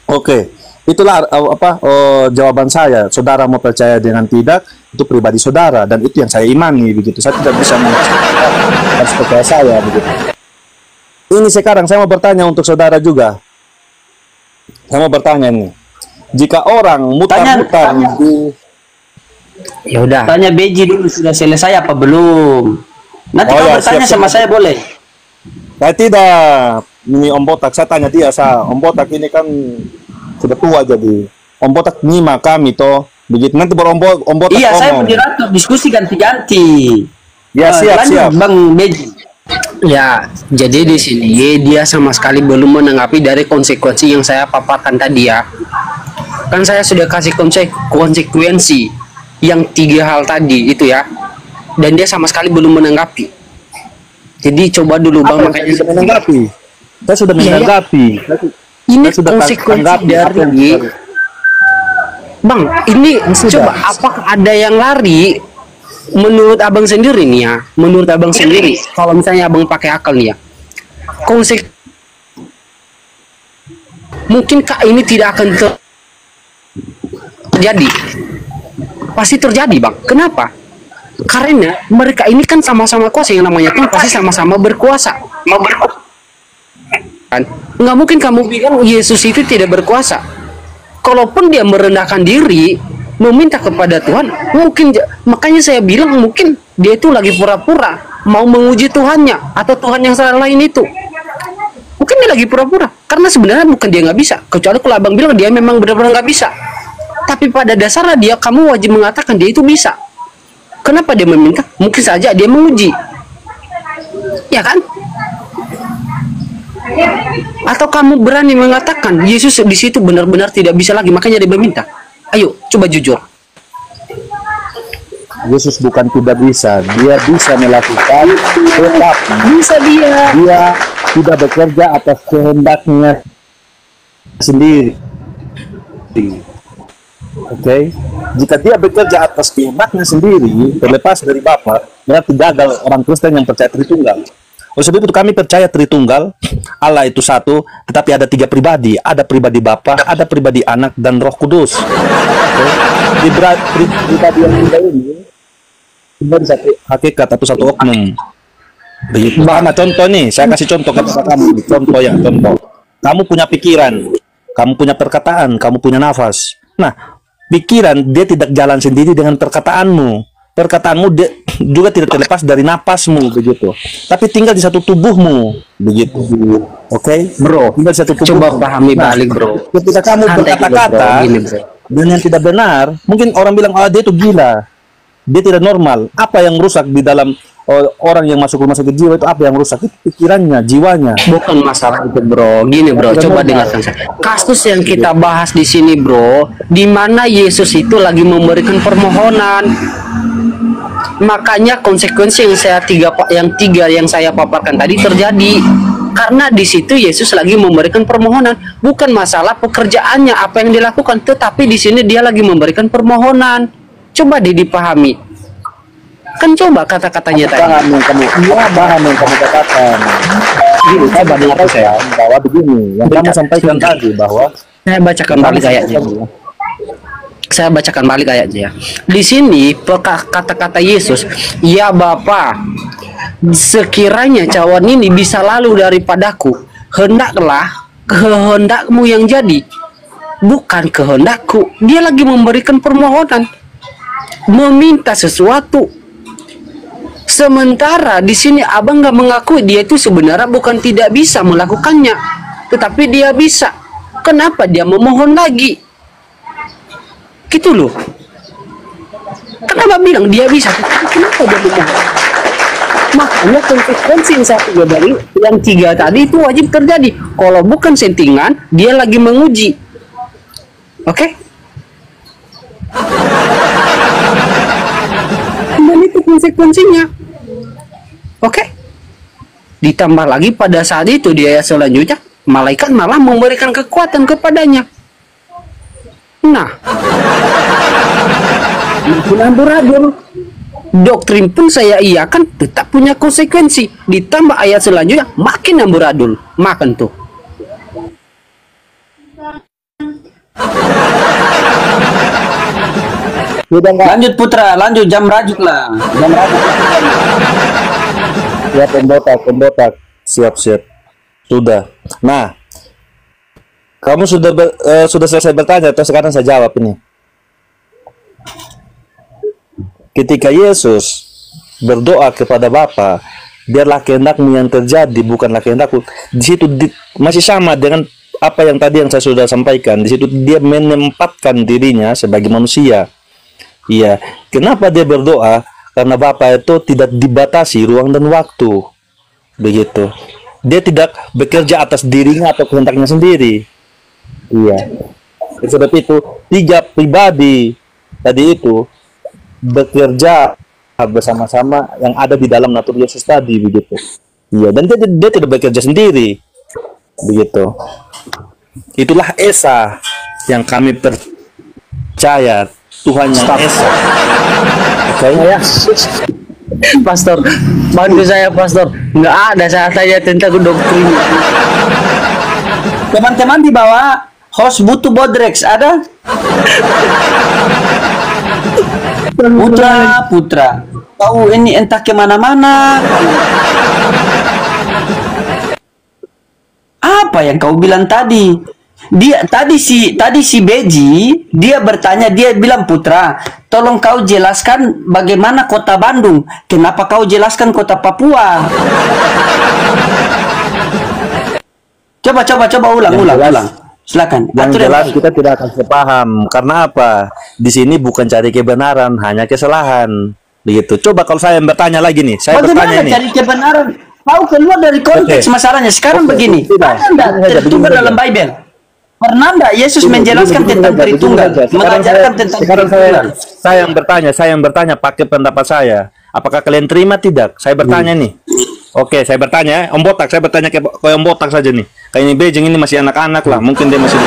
oke. Itulah jawaban saya. Saudara mau percaya dengan tidak, itu pribadi saudara, dan itu yang saya imani, begitu. Saya tidak bisa harus percaya saya, begitu. Ini sekarang saya mau bertanya untuk saudara juga. Saya mau bertanya nih, jika orang mutar-mutar di... Ya udah. Tanya Beji dulu, sudah selesai apa belum? Nanti kau bertanya siap. sama saya boleh. Saya tidak. Ini Om Botak, saya tanya dia. Om Botak ini kan sudah tua, jadi Om Botak nyimak kami toh, begitu. Nanti baru Om Botak Iya, ngomong. saya moderator, diskusi ganti-ganti. Ya, siap. Bang Beji. Ya, jadi di sini dia sama sekali belum menanggapi dari konsekuensi yang saya paparkan tadi ya. Kan saya sudah kasih konsekuensi yang 3 hal tadi itu ya, dan dia sama sekali belum menanggapi. Jadi coba dulu Bang, makanya sudah menanggapi. Saya sudah menanggapi. Ini Saya sudah konsekuensi tanggapi apa yang dari Bang, ini sudah. coba apakah ada yang lari menurut Abang sendiri nih ya? Menurut Abang sendiri, kalau misalnya Abang pakai akal nih ya, mungkinkah ini tidak akan terjadi? Pasti terjadi Bang. Kenapa? Karena mereka ini kan sama-sama kuasa, yang namanya Tuhan pasti sama-sama berkuasa. Kan? Nggak mungkin kamu bilang Yesus itu tidak berkuasa. Kalaupun dia merendahkan diri, meminta kepada Tuhan, mungkin, makanya saya bilang mungkin dia itu lagi pura-pura mau menguji Tuhannya atau Tuhan yang salah lain itu. Mungkin dia lagi pura-pura, karena sebenarnya bukan dia nggak bisa. Kecuali kalau Abang bilang dia memang benar-benar nggak bisa. Tapi pada dasarnya kamu wajib mengatakan dia itu bisa. Kenapa dia meminta? Mungkin saja dia menguji, ya kan? Atau kamu berani mengatakan Yesus di situ benar-benar tidak bisa lagi, makanya dia meminta? Ayo, coba jujur. Yesus bukan tidak bisa, dia bisa melakukan, tetapi Bisa dia. dia tidak bekerja atas kehendaknya sendiri. Oke, jika dia bekerja atas kehendaknya sendiri, terlepas dari Bapa, berarti gagal orang Kristen yang percaya Tritunggal. Oleh sebab itu kami percaya Tritunggal, Allah itu satu, tetapi ada 3 pribadi. Ada pribadi Bapa, ada pribadi Anak, dan Roh Kudus. Di pribadi yang 3 ini, sebenarnya satu hakikat atau satu oknum. Begitu. Nah, contoh nih, saya kasih contoh kepada kamu. Contoh. Kamu punya pikiran, kamu punya perkataan, kamu punya nafas. Nah, pikiran dia tidak jalan sendiri dengan perkataanmu. Perkataanmu dia juga tidak terlepas dari napasmu, begitu. Tapi tinggal di satu tubuhmu, begitu. Oke, Bro, tinggal di satu tubuh. coba pahami balik bro. Ketika kamu Santai dulu, berkata-kata bro. Gini, bro. dan yang tidak benar, mungkin orang bilang, dia itu gila, dia tidak normal. Apa yang rusak di dalam orang yang masuk rumah sakit jiwa itu apa yang rusak? Itu pikirannya, jiwanya. Bukan masalah itu, bro. Gini, bro, coba dengarkan saya. Kasus yang kita bahas di sini, bro, di mana Yesus itu lagi memberikan permohonan. Makanya konsekuensi yang tiga yang saya paparkan tadi terjadi. Karena di situ Yesus lagi memberikan permohonan, bukan masalah pekerjaannya apa yang dilakukan, tetapi di sini dia lagi memberikan permohonan. Coba dipahami. Kan coba kata-katanya tadi. Paham yang kamu, paham yang kamu katakan. Gini, saya menyampaikan bahwa begini, yang kamu sampaikan tadi bahwa Saya bacakan balik ayatnya. Saya bacakan balik ayatnya. Di sini kata-kata Yesus, ya Bapa, sekiranya cawan ini bisa lalu daripadaku, hendaklah kehendakmu yang jadi, bukan kehendakku. Dia lagi memberikan permohonan, meminta sesuatu. Sementara di sini abang nggak mengakui dia itu sebenarnya bukan tidak bisa melakukannya, tetapi dia bisa. Kenapa dia memohon lagi? Gitu loh. Kenapa bilang dia bisa? Kenapa dia memohon? Makanya konsekuensi yang tiga tadi itu wajib terjadi. Kalau bukan settingan, dia lagi menguji. Oke? Dan itu konsekuensinya. Oke? Ditambah lagi pada saat itu di ayat selanjutnya, malaikat malah memberikan kekuatan kepadanya. Nah, amburadul. Doktrin pun saya iakan tetap punya konsekuensi. Ditambah ayat selanjutnya makin amburadul. Makan tuh. Lanjut Putra, lanjut jam rajuk lah. Jam rajuk. ya pembotak. Siap. Sudah. Nah, kamu sudah selesai bertanya atau sekarang saya jawab ini? Ketika Yesus berdoa kepada Bapa, biarlah kehendakmu yang terjadi, bukanlah kehendakku. Di situ masih sama dengan apa yang tadi yang saya sudah sampaikan. Di situ dia menempatkan dirinya sebagai manusia. Iya. Kenapa dia berdoa? Karena Bapa itu tidak dibatasi ruang dan waktu. Begitu. Dia tidak bekerja atas dirinya atau kehendaknya sendiri. Iya. Sebab itu tiga pribadi tadi itu bekerja bersama-sama yang ada di dalam natur Yesus tadi, begitu. Iya, dan dia tidak bekerja sendiri, begitu. Itulah Esa yang kami percaya, Tuhan yang Esa. Oke, ya. Pastor, bantu saya Pastor. Nggak ada saya tanya tentang doktrin. Teman-teman di bawah, host butuh Bodrex ada? Putra, kau ini entah kemana-mana. Apa yang kau bilang tadi? Tadi si Beji, dia bertanya, dia bilang, Putra, tolong kau jelaskan bagaimana kota Bandung. Kenapa kau jelaskan kota Papua? Coba ulang. Silakan. Yang jelas kita tidak akan sepaham. Karena apa? Di sini bukan cari kebenaran, hanya kesalahan. Begitu. Coba kalau saya bertanya lagi nih, bagaimana cari kebenaran? Kau keluar dari konteks masalahnya. Sekarang begini. Pernah enggak tertunggal dalam Bible? Pernah enggak Yesus menjelaskan tentang Tritunggal? Mengajarkan tentang Tritunggal? Saya yang bertanya pakai pendapat saya. Apakah kalian terima tidak? Saya bertanya nih. Oke, saya bertanya, Om Botak, saya bertanya ke Om Botak saja nih. Kayak ini Bejeng ini masih anak-anak lah, mungkin dia masih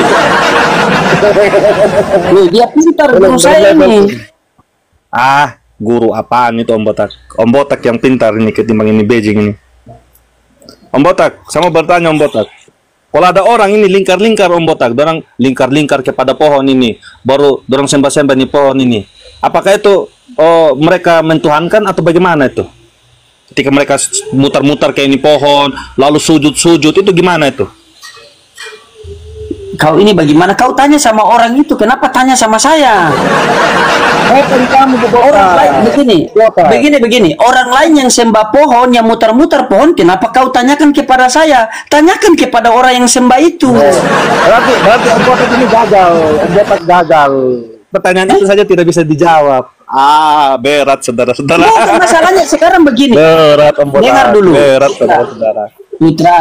nih, dia pintar guru saya ini. Guru apaan itu Om Botak? Om Botak yang pintar ini ketimbang ini Bejeng ini. Om Botak, saya mau bertanya Om Botak. Kalau ada orang ini lingkar-lingkar Om Botak, dorang lingkar-lingkar kepada pohon ini, baru dorang sembah-sembah nih pohon ini. Apakah itu mereka mentuhankan atau bagaimana itu? Ketika mereka mutar-mutar kayak ini pohon, lalu sujud-sujud, itu gimana itu? Kau ini bagaimana? Kau tanya sama orang itu, kenapa tanya sama saya? Orang lain begini. Orang lain yang sembah pohon, yang mutar-mutar pohon, kenapa kau tanyakan kepada saya? Tanyakan kepada orang yang sembah itu. Berarti Om Botak ini gagal. Pertanyaan itu saja tidak bisa dijawab. Berat saudara-saudara. Bukan masalahnya sekarang begini. Berat Om Botak. Dengar dulu. Berat saudara-saudara. Putra,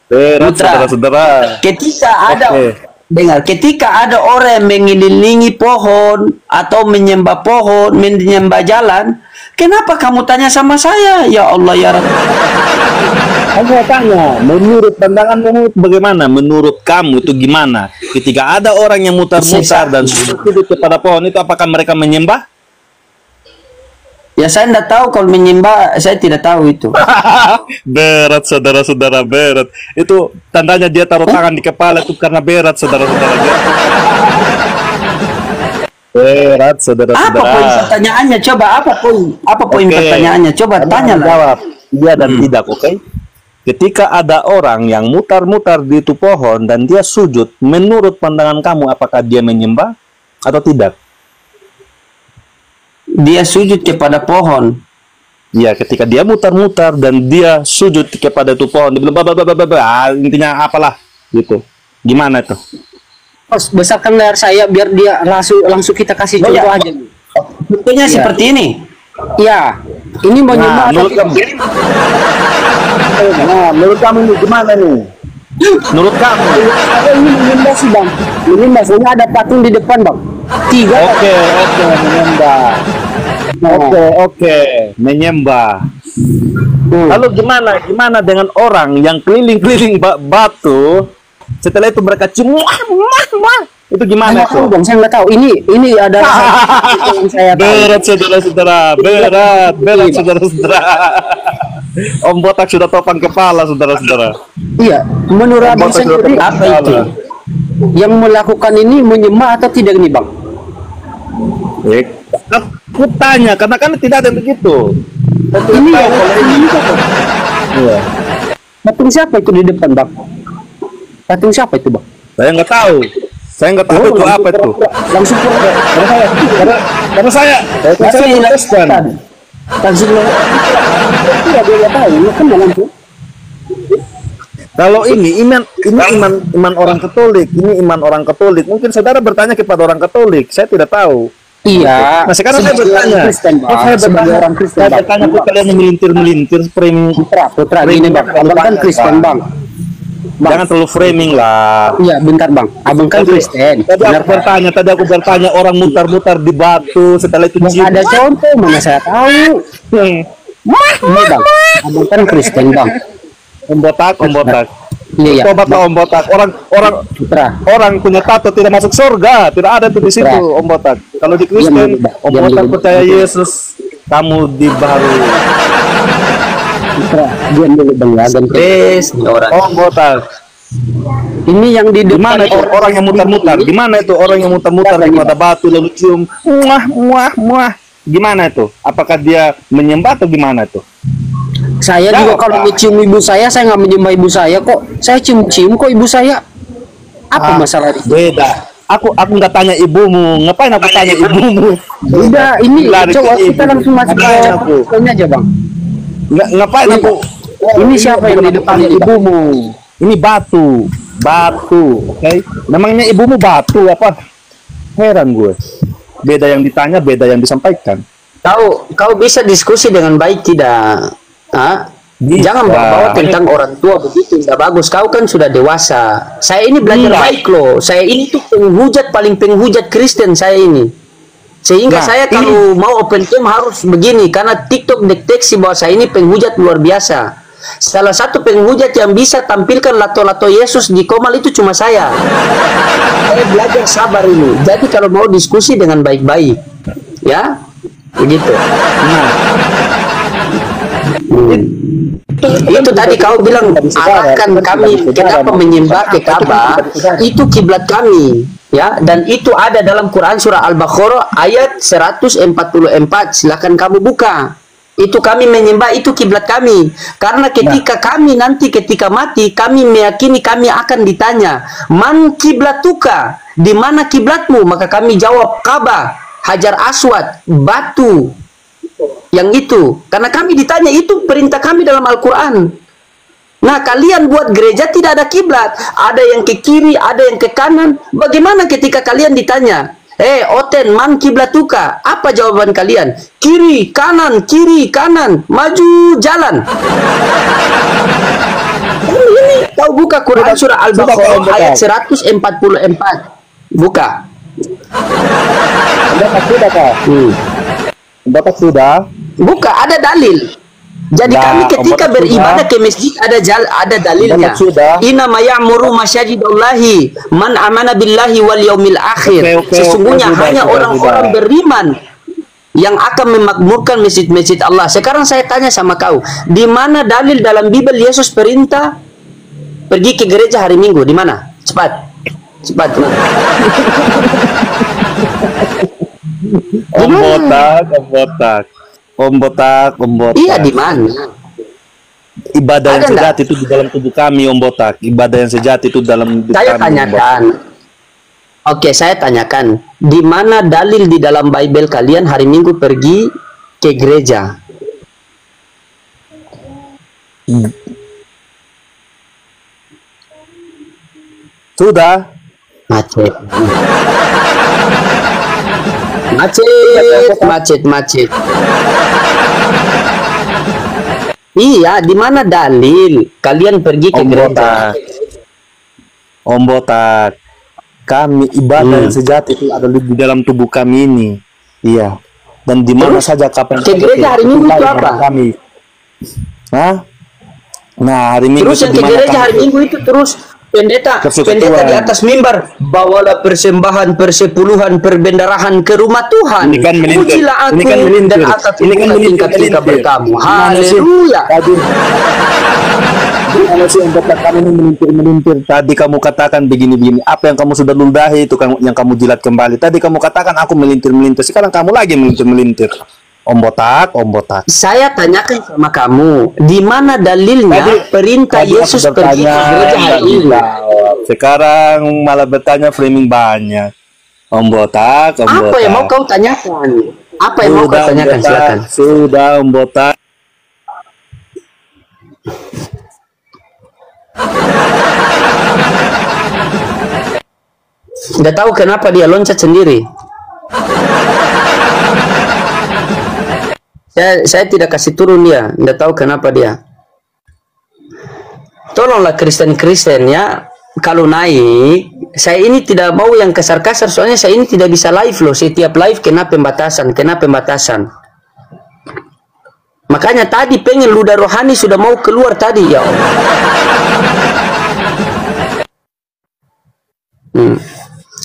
Berat Putra. saudara-saudara. ketika ada Oke. dengar, ketika ada orang yang mengelilingi pohon atau menyembah pohon, menyembah jalan, kenapa kamu tanya sama saya? Ya Allah ya Rabbi. Kamu tanya, menurut pandanganmu bagaimana? Menurut kamu itu gimana? Ketika ada orang yang mutar-mutar dan sujud kepada pohon itu, apakah mereka menyembah? Ya saya tidak tahu, kalau menyembah saya tidak tahu itu. Berat saudara-saudara, berat. Itu tandanya dia taruh tangan di kepala itu karena berat saudara-saudara. Berat Apa saudara-saudara. poin pertanyaannya? Coba apa poin Oke. pertanyaannya? Coba Kamu tanya lah. jawab iya dan tidak, oke? Ketika ada orang yang mutar-mutar di itu pohon dan dia sujud, menurut pandangan kamu apakah dia menyembah atau tidak? Dia sujud kepada pohon. Ya, ketika dia mutar-mutar dan dia sujud kepada itu pohon, dia bilang intinya apalah gitu. Gimana itu? Bos, besarkan layar saya biar dia langsung kita kasih Oh, contoh ya. aja. Contohnya Iya. seperti ini. Ya, ini menyembah atau menurut tidak? Nah, menurut kamu ini gimana nih? Menurut kamu? Ada ini menyembah sih bang. Menyembah, soalnya ada patung di depan bang. 3. Oke, menyembah. Oke, menyembah. Lalu gimana dengan orang yang keliling-keliling batu, setelah itu mereka cium, itu gimana Nggak tahu itu? bang, saya nggak tahu. Ini adalah satu yang saya tahu. Berat saudara-saudara, berat saudara-saudara. Om Botak sudah topang kepala saudara-saudara. Iya, menurut Om abang Botak sudah sendiri topang apa itu? kepala. yang melakukan ini menyembah atau tidak nih bang? Aku tanya karena kan tidak ada yang begitu. Ini yang ini siapa? Iya. Patung siapa itu di depan bang? Patung siapa itu bang? Saya nggak tahu. Saya nggak tahu itu apa itu. Langsung pura. Karena saya Protestan. Langsung tidak dia tahu. Ini kan dalam tuh. Kalau ini iman orang Katolik, ini iman orang Katolik. Mungkin saudara bertanya kepada orang Katolik, saya tidak tahu. Iya. Nah sekarang saya Sebagai bertanya, orang Kristen, Bang. saya Sebagai bertanya, orang Kristen, saya Bang. bertanya kok kalian melintir-melintir framing. Putra, gini bang. Abang kan Kristen bang. Jangan terlalu framing lah. Iya, bentar bang. Abang kan Kristen. Tadi aku bertanya orang mutar-mutar di batu, setelah itu Nggak cium. ada contoh, mana saya tahu. Ini bang. Abang kan Kristen bang. Om Botak. Iya, iya. Tobatlah Om Botak. Putra. Orang punya tato tidak masuk surga, tidak ada tuh di situ Om Botak. Kalau di Kristen, Om Botak percaya Yesus, kamu dibaharui. Putra, diam dulu bang ya. Bes, ini orang. Om Botak. Ini yang di depan Gimana itu orang yang mutar-mutar? Gimana itu orang yang mutar-mutar kepada batu lalu cium, muah. Gimana itu? Apakah dia menyembah atau gimana itu? Saya juga Jawab, kalau Pak. dicium ibu saya nggak menyembah ibu saya kok. Saya cium-cium kok ibu saya. Apa masalah ini? Beda. Aku nggak tanya ibumu. Ngapain aku tanya ibumu? Udah, ini Lari ke coba ibu. kita langsung masuk ke Ngapain aku? poinnya aja bang. Ngapain aku? Ini siapa yang di depan ini, Bang? ibumu? Ini batu, oke? Namanya ibumu batu apa? Heran gue. Beda yang ditanya, beda yang disampaikan. Kau bisa diskusi dengan baik tidak? Hah? Bisa. Jangan bawa tentang orang tua begitu, tidak bagus. Kau kan sudah dewasa. Saya ini belajar Enggak. baik loh. Saya ini tuh paling penghujat Kristen saya ini. Sehingga Nah, saya kalau mau open cam harus begini karena TikTok deteksi bahwa saya ini penghujat luar biasa. Salah satu penghujat yang bisa tampilkan lato-lato Yesus di Komal itu cuma saya. Saya belajar sabar ini. Jadi kalau mau diskusi dengan baik-baik, ya begitu. Itu tadi kau bilang arahkan kami kenapa menyembah ke Ka'bah, itu kiblat kami, ya, dan itu ada dalam Quran surah Al-Baqarah ayat 144. Silakan kamu buka. Itu kami menyembah, itu kiblat kami. Karena ketika kami nanti ketika mati, kami meyakini kami akan ditanya, "Man kiblatuka?" Di mana kiblatmu? Maka kami jawab Ka'bah, Hajar Aswad, batu. Yang itu, karena kami ditanya, itu perintah kami dalam Al-Quran. Nah, kalian buat gereja tidak ada kiblat, ada yang ke kiri, ada yang ke kanan. Bagaimana ketika kalian ditanya? Oten, man kiblatuka. Apa jawaban kalian? Kiri, kanan, maju, jalan. Ini kau buka Quran surah Al-Baqarah ayat 144. Buka. Bapak sudah. Buka, ada dalil. Jadi Nah, kami ketika Bapak beribadah sudah. ke masjid ada dalilnya. Bapak sudah. Inna ma ya'muru masyajidallahi man amana billahi wal yaumil akhir. Oke, Sesungguhnya sudah, hanya sudah, orang-orang sudah. beriman yang akan memakmurkan masjid-masjid Allah. Sekarang saya tanya sama kau, di mana dalil dalam Bible Yesus perintah pergi ke gereja hari Minggu? Di mana? Cepat. Om botak. Iya, di mana? Ibadah yang Ada nggak? sejati itu di dalam tubuh kami, Om Botak. Ibadah yang sejati itu dalam tubuh Saya kami, Om Botak. tanyakan. Oke, saya tanyakan, di mana dalil di dalam Bible kalian hari Minggu pergi ke gereja? Sudah. Macet. Macet. Iya, di mana dalil kalian pergi ke Om gereja? Botak. Om Botak. Kami ibadah yang sejati itu ada di dalam tubuh kami ini. Iya. Dan di mana Terus, saja kapan ke gereja hari Minggu itu apa? Kami. Hah? Nah, hari Minggu Terus yang itu ke di mana gereja kami- hari Minggu itu terus pendeta Persekutuan. di atas mimbar, bawalah persembahan, persepuluhan, perbendarahan ke rumah Tuhan. Ini kan melintir. Pujilah aku Ini kan melintir. dan akan Ini kan melintir, tingkat-tingkat melintir. berkamu. Gimana sih? Haleluya. Gimana sih Om Botak, kami ini melintir. Tadi kamu katakan begini-begini. Apa yang kamu sudah ludahi itu yang kamu jilat kembali. Tadi kamu katakan aku melintir-melintir. Sekarang kamu lagi melintir-melintir. Om Botak. Saya tanyakan sama kamu, di mana dalilnya perintah Tadi aku Yesus sudah pergi ke tanya, gereja hari nggak ini? dijawab. Sekarang malah bertanya framing banyak. Om Botak. Apa yang mau kau tanyakan? Apa yang mau kau Sudah, Om tanyakan? Botak. Silakan. Sudah, Om Botak. Nggak tahu kenapa dia loncat sendiri. Saya tidak kasih turun dia. Nggak tahu kenapa dia. Tolonglah Kristen-Kristen ya. Kalau naik, saya ini tidak mau yang kasar-kasar. Soalnya saya ini tidak bisa live loh. Setiap live kena pembatasan. Makanya tadi pengen ludah rohani sudah mau keluar tadi ya Allah.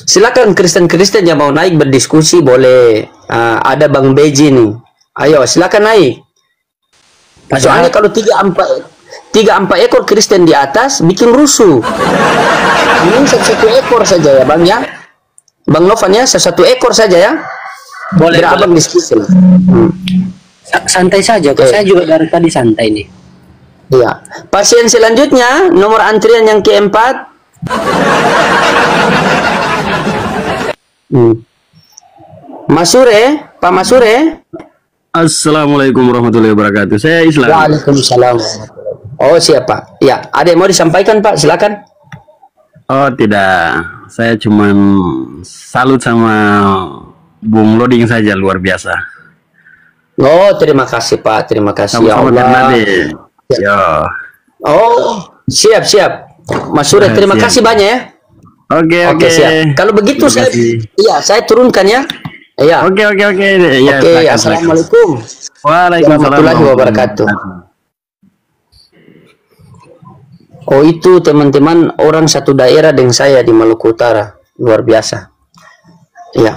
Silakan Kristen-Kristen yang mau naik berdiskusi boleh. Ada Bang Beji nih. Ayo silakan naik. Soalnya kalau 3-4 ekor Kristen di atas bikin rusuh. Ini satu ekor saja ya Bang ya. Bang Novan ya, satu ekor saja ya. Boleh, Biar boleh. Abang diskusi. Santai saja, kok. Oke. Saya juga dari tadi santai nih. Iya. Pasien selanjutnya nomor antrian yang keempat. Masure, Pak Masure. Assalamualaikum warahmatullahi wabarakatuh. Saya Islam. Waalaikumsalam. Oh siapa? Ya, ada yang mau disampaikan Pak? Silakan. Oh tidak, saya cuman salut sama Bung Loding saja, luar biasa. Oh terima kasih Pak, terima kasih ya Sama-sama Allah. Ternate. Yo. Oh siap. Masure, terima Siap. kasih banyak ya. Oke. Oke siap. Kalau begitu Terima kasih. saya turunkan ya. Iya. Oke. Ya, Oke, silakan, assalamualaikum. silakan. Waalaikumsalam warahmatullahi wabarakatuh. Oh itu teman-teman orang satu daerah dengan saya di Maluku Utara, luar biasa. Ya.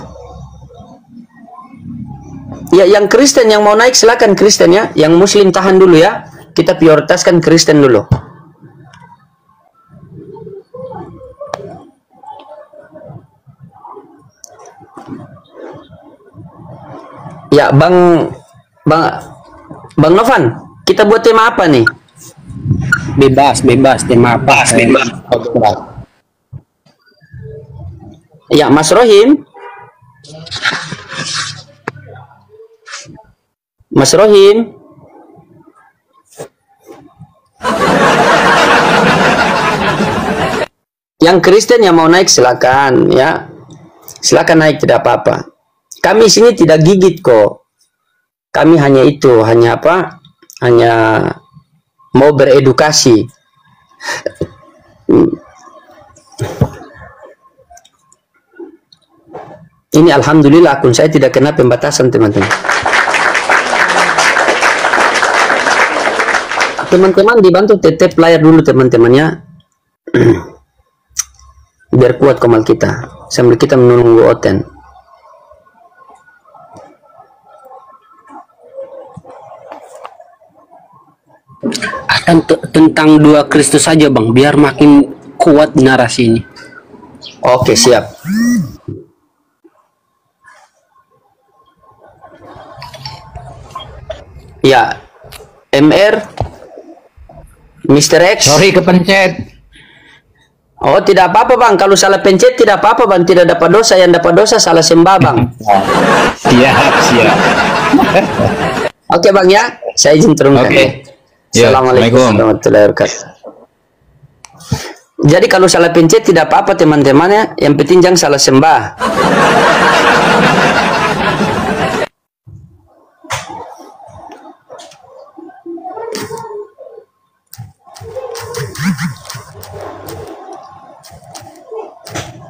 Ya, yang Kristen yang mau naik silakan Kristen ya. Yang Muslim tahan dulu ya. Kita prioritaskan Kristen dulu. Ya, Bang Novan, kita buat tema apa nih? Bebas, tema apa? Ya, Mas Rohim. Mas Rohim. Yang Kristen yang mau naik silakan ya. Silakan naik, tidak apa-apa. Kami sini tidak gigit kok. Kami hanya itu, hanya apa? Hanya mau beredukasi. Ini alhamdulillah akun saya tidak kena pembatasan, teman-teman. Teman-teman dibantu tetap layar dulu, teman-temannya. Biar kuat komal kita sambil kita menunggu Oten. Tentang dua Kristus saja bang, biar makin kuat narasi ini. Oke, siap. Ya, MR, Mr. X. Sorry kepencet. Oh, tidak apa-apa bang. Kalau salah pencet tidak apa-apa bang. Tidak dapat dosa. Yang dapat dosa salah sembah bang. Siap, siap. Oke bang ya. Saya izin turunkan. Oke. Ya, Assalamualaikum warahmatullahi wabarakatuh. Jadi kalau salah pencet tidak apa-apa teman-temannya. Yang penting jangan salah sembah.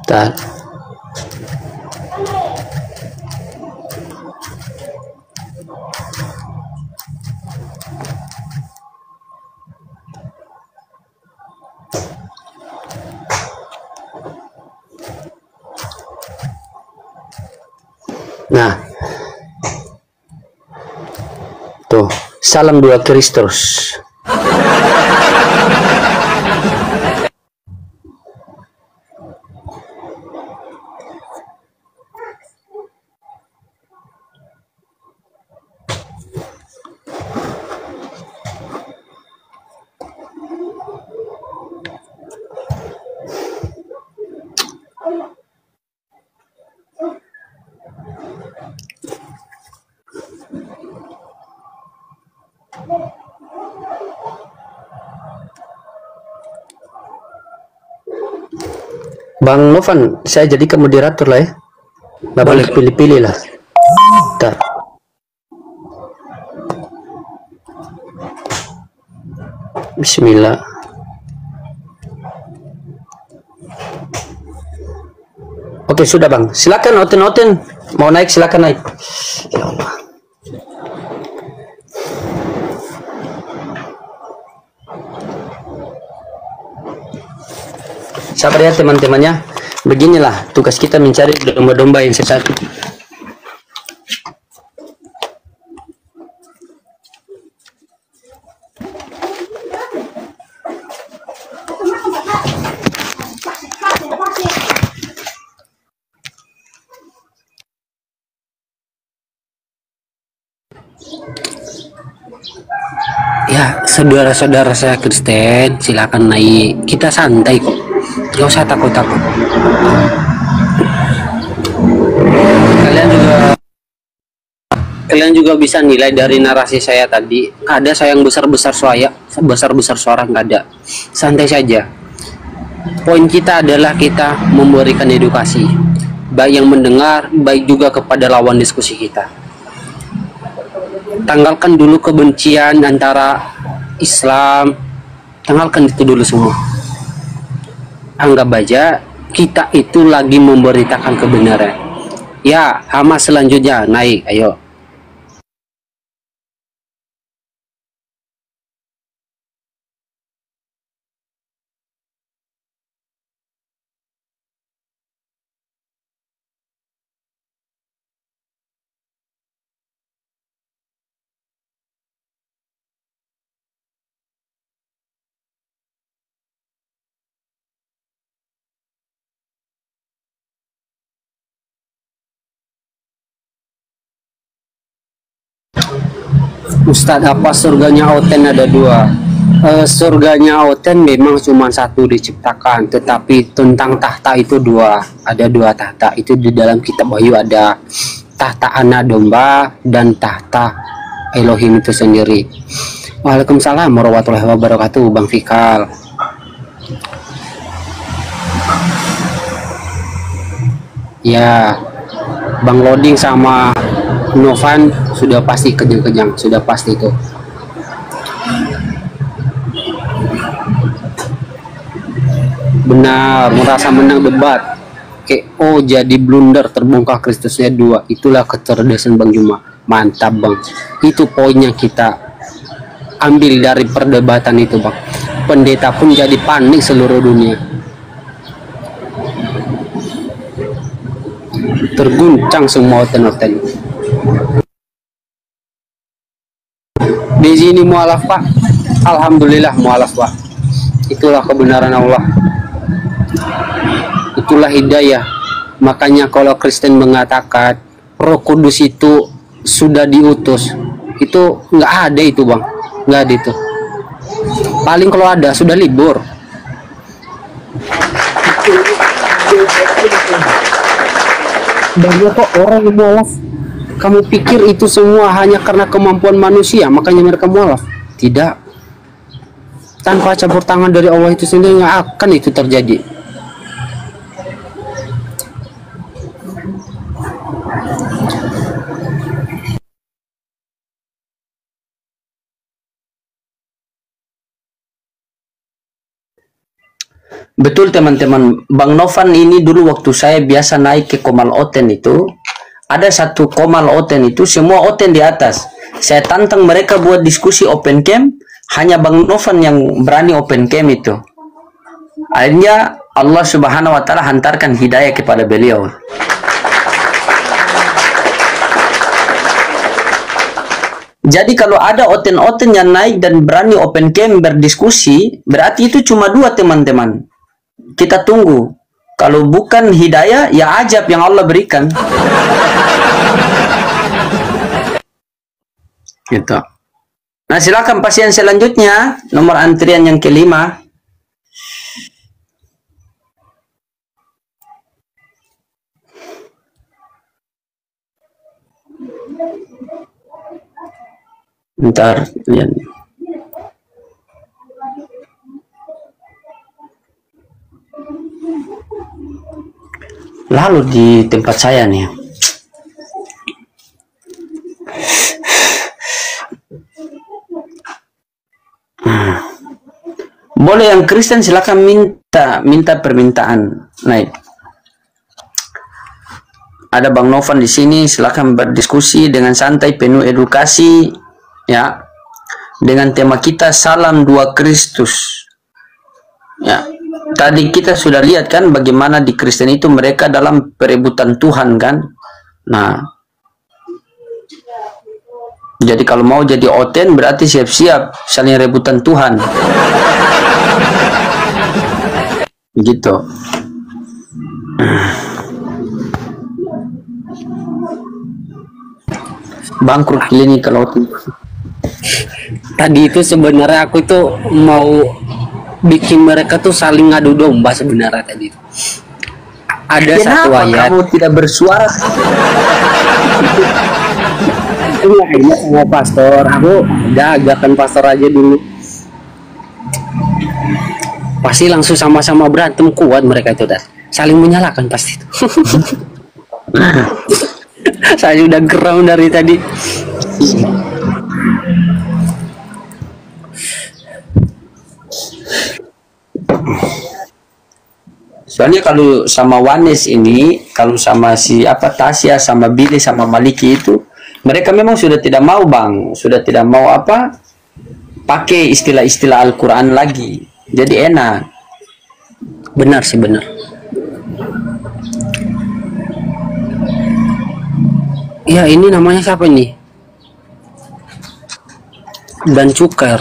Bentar. Nah, tuh salam dua Kristus. Bang Novan, saya jadikan moderator lah ya. Boleh pilih-pilih lah. Bentar. Bismillah. Oke, sudah bang. Silakan Oten. Mau naik silakan naik. Ya Allah. Sabar ya teman-temannya. Beginilah tugas kita mencari domba-domba yang sesat. Ya, saudara-saudara saya Kristen, silakan naik. Kita santai kok. Gak usah takut-takut. Kalian juga bisa nilai dari narasi saya tadi. Ada saya yang besar-besar suara nggak ada. Santai saja. Poin kita adalah kita memberikan edukasi, baik yang mendengar, baik juga kepada lawan diskusi kita. Tanggalkan dulu kebencian antara Islam, tanggalkan itu dulu semua. Anggap aja kita itu lagi memberitakan kebenaran. Ya, Hamas selanjutnya naik, ayo. Ustadz, apa surganya Oten ada dua? Surganya Oten memang cuma satu diciptakan, tetapi tentang tahta itu dua. Ada dua tahta, itu di dalam kitab Wahyu ada tahta anak domba dan tahta Elohim itu sendiri. Waalaikumsalam warahmatullahi wabarakatuh, Bang Fikal. Ya, Bang Loding sama Novan sudah pasti kejang-kejang, sudah pasti itu. Benar, merasa menang debat. Oh, jadi blunder, terbongkar Kristusnya 2. Itulah kecerdasan Bang Juma. Mantap Bang. Itu poin yang kita ambil dari perdebatan itu Bang. Pendeta pun jadi panik seluruh dunia. Terguncang semua hotel-hotel. Di sini mualaf Pak. Alhamdulillah mualaf Pak. Itulah kebenaran Allah. Itulah hidayah. Makanya kalau Kristen mengatakan Roh Kudus itu sudah diutus, itu nggak ada itu Bang, nggak ada itu. Paling kalau ada sudah libur. Banyak kok orang yang mualaf. Kamu pikir itu semua hanya karena kemampuan manusia makanya mereka mualaf? Tidak. Tanpa campur tangan dari Allah itu sendiri nggak akan itu terjadi. Betul teman-teman, Bang Novan ini dulu waktu saya biasa naik ke Komal Oten itu, ada satu Komal Oten itu semua Oten di atas. Saya tantang mereka buat diskusi open camp, hanya Bang Novan yang berani open camp itu. Akhirnya Allah Subhanahu wa taala hantarkan hidayah kepada beliau. Jadi kalau ada oten-oten yang naik dan berani open camp berdiskusi, berarti itu cuma 2 teman-teman. Kita tunggu. Kalau bukan hidayah, ya ajab yang Allah berikan. Gitu. Nah, silakan pasien selanjutnya, nomor antrian yang kelima. Bentar, lihat. Lalu di tempat saya nih. Boleh yang Kristen silakan minta permintaan naik. Ada Bang Novan di sini, silakan berdiskusi dengan santai, penuh edukasi, ya. Dengan tema kita Salam 2 Kristus. Ya. Tadi kita sudah lihat kan bagaimana di Kristen itu mereka dalam perebutan Tuhan kan. Nah, jadi kalau mau jadi oten berarti siap-siap saling rebutan Tuhan. Gitu. Bangkrut ini kalau Tadi itu sebenarnya aku itu mau bikin mereka tuh saling ngadu domba sebenarnya tadi itu. Ada satu ayat. Kamu tidak bersuara? Ini sama pastor. Aku udah agakan pastor aja dulu. Pasti langsung sama-sama berantem kuat mereka itu dan saling menyalahkan pasti itu. Saya udah geram dari tadi. Soalnya kalau sama Wanes ini, kalau sama si apa Tasya, sama Billy, sama Maliki itu, mereka memang sudah tidak mau Bang, sudah tidak mau apa pakai istilah-istilah Al-Quran lagi. Jadi enak. Benar sih benar. Ya ini namanya siapa ini? Dan Cukar.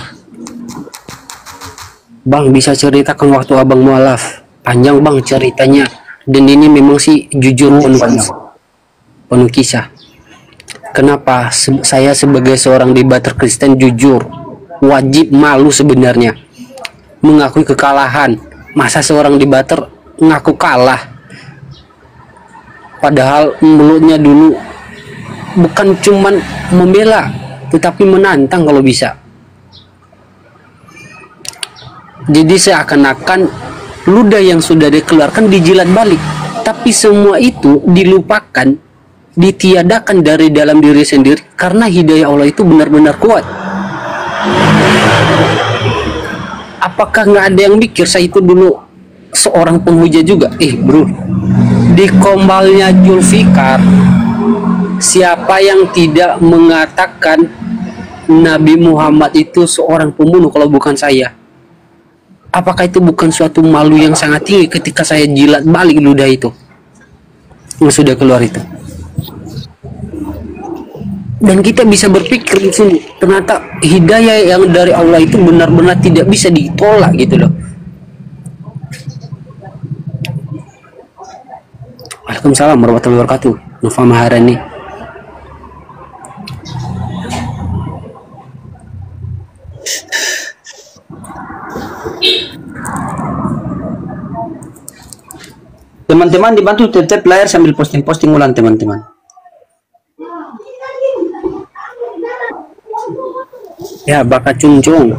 Bang bisa ceritakan waktu abang mualaf? Panjang Bang ceritanya. Dan ini memang sih jujur penuh kisah. Kenapa saya sebagai seorang debater Kristen jujur, wajib malu sebenarnya mengakui kekalahan. Masa seorang debater ngaku kalah? Padahal mulutnya dulu bukan cuman membela, tetapi menantang kalau bisa. Jadi seakan-akan ludah yang sudah dikeluarkan dijilat balik. Tapi semua itu dilupakan, ditiadakan dari dalam diri sendiri karena hidayah Allah itu benar-benar kuat. Apakah nggak ada yang mikir saya itu dulu seorang penghujat juga? Bro, di kombalnya Zulfikar, siapa yang tidak mengatakan Nabi Muhammad itu seorang pembunuh kalau bukan saya? Apakah itu bukan suatu malu yang sangat tinggi ketika saya jilat balik ludah itu yang sudah keluar itu? Dan kita bisa berpikir di sini, ternyata hidayah yang dari Allah itu benar-benar tidak bisa ditolak gitu loh. Waalaikumsalam warahmatullahi wabarakatuh. Nufa Maharani. Teman-teman dibantu tetap layar sambil posting-posting ulang teman-teman. Ya, bakat cuncung.